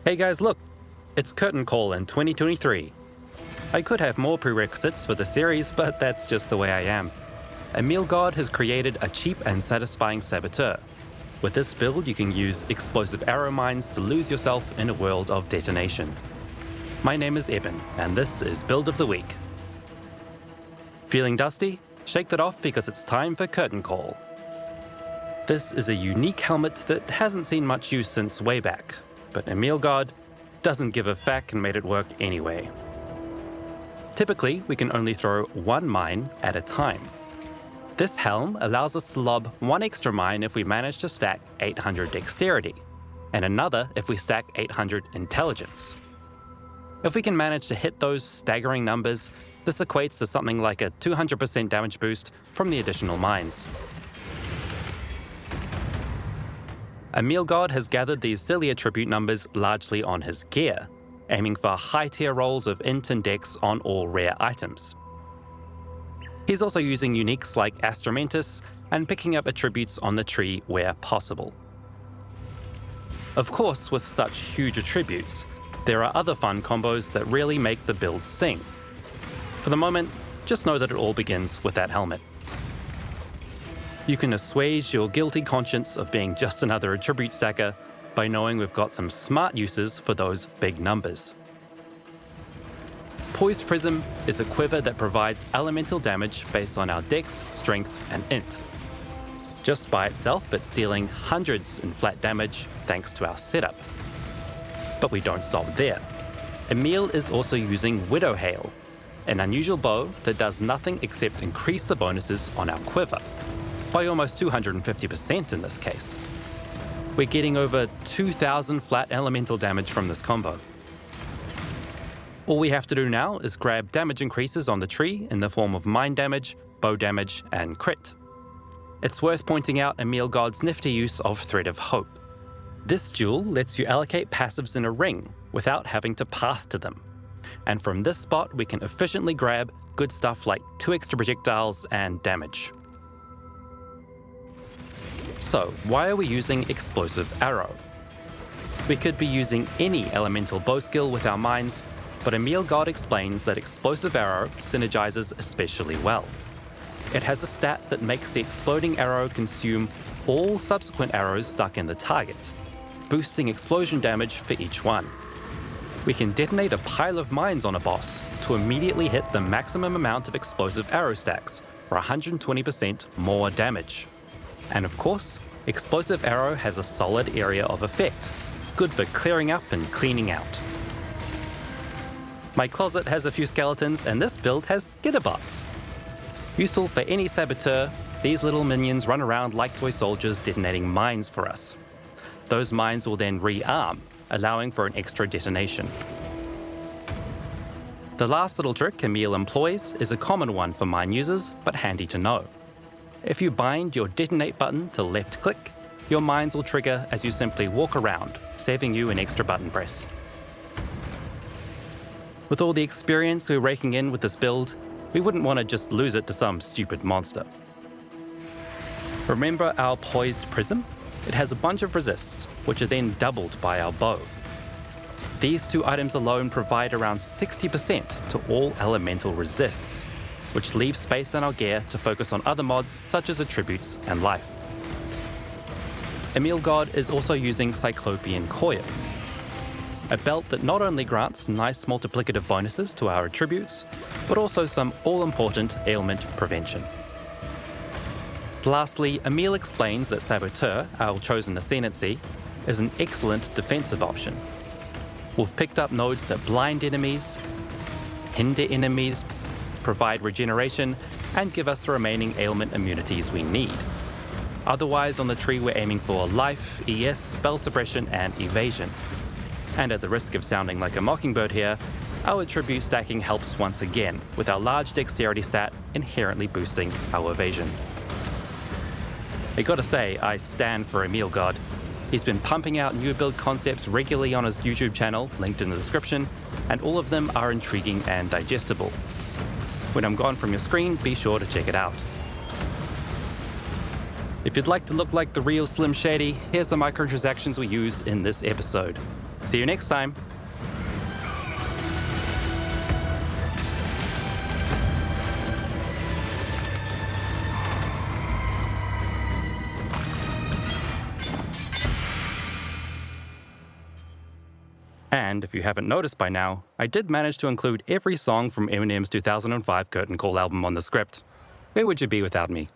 Hey guys, look! It's Curtain Call in 2023. I could have more prerequisites for the series, but that's just the way I am. Emilgod has created a cheap and satisfying saboteur. With this build, you can use explosive arrow mines to lose yourself in a world of detonation. My name is Eben, and this is Build of the Week. Feeling dusty? Shake that off because it's time for Curtain Call. This is a unique helmet that hasn't seen much use since way back, but Emilgod doesn't give a fuck and made it work anyway. Typically, we can only throw one mine at a time. This helm allows us to lob one extra mine if we manage to stack 800 dexterity, and another if we stack 800 intelligence. If we can manage to hit those staggering numbers, this equates to something like a 200% damage boost from the additional mines. Emilgod has gathered these silly attribute numbers largely on his gear, aiming for high-tier rolls of int and dex on all rare items. He's also using uniques like Astromentis and picking up attributes on the tree where possible. Of course, with such huge attributes, there are other fun combos that really make the build sing. For the moment, just know that it all begins with that helmet. You can assuage your guilty conscience of being just another attribute stacker by knowing we've got some smart uses for those big numbers. Poised Prism is a quiver that provides elemental damage based on our dex, strength, and int. Just by itself, it's dealing hundreds in flat damage thanks to our setup. But we don't stop there. Emil is also using Widow Hail, an unusual bow that does nothing except increase the bonuses on our quiver, by almost 250% in this case. We're getting over 2,000 flat elemental damage from this combo. All we have to do now is grab damage increases on the tree in the form of mine damage, bow damage, and crit. It's worth pointing out Emilgod's nifty use of Thread of Hope. This jewel lets you allocate passives in a ring without having to path to them. And from this spot, we can efficiently grab good stuff like 2 extra projectiles and damage. So, why are we using Explosive Arrow? We could be using any elemental bow skill with our mines, but Emilgod explains that Explosive Arrow synergizes especially well. It has a stat that makes the exploding arrow consume all subsequent arrows stuck in the target, boosting explosion damage for each one. We can detonate a pile of mines on a boss to immediately hit the maximum amount of explosive arrow stacks for 120% more damage. And of course, Explosive Arrow has a solid area of effect, good for clearing up and cleaning out. My closet has a few skeletons and this build has Skitterbots. Useful for any saboteur, these little minions run around like toy soldiers detonating mines for us. Those mines will then rearm, allowing for an extra detonation. The last little trick Emil employs is a common one for mine users, but handy to know. If you bind your detonate button to left click, your mines will trigger as you simply walk around, saving you an extra button press. With all the experience we're raking in with this build, we wouldn't want to just lose it to some stupid monster. Remember our Poised Prism? It has a bunch of resists, which are then doubled by our bow. These two items alone provide around 60% to all elemental resists, which leaves space on our gear to focus on other mods such as attributes and life. Emilgod is also using Cyclopean Coil, a belt that not only grants nice multiplicative bonuses to our attributes, but also some all-important ailment prevention. Lastly, Emil explains that Saboteur, our chosen ascendancy, is an excellent defensive option. We've picked up nodes that blind enemies, hinder enemies, provide regeneration, and give us the remaining ailment immunities we need. Otherwise, on the tree we're aiming for life, ES, spell suppression, and evasion. And at the risk of sounding like a mockingbird here, our attribute stacking helps once again, with our large dexterity stat inherently boosting our evasion. I gotta say, I stand for Emilgod. He's been pumping out new build concepts regularly on his YouTube channel, linked in the description, and all of them are intriguing and digestible. When I'm gone from your screen, be sure to check it out. If you'd like to look like the real Slim Shady, here's the microtransactions we used in this episode. See you next time. And if you haven't noticed by now, I did manage to include every song from Eminem's 2005 Curtain Call album on the script. Where would you be without me?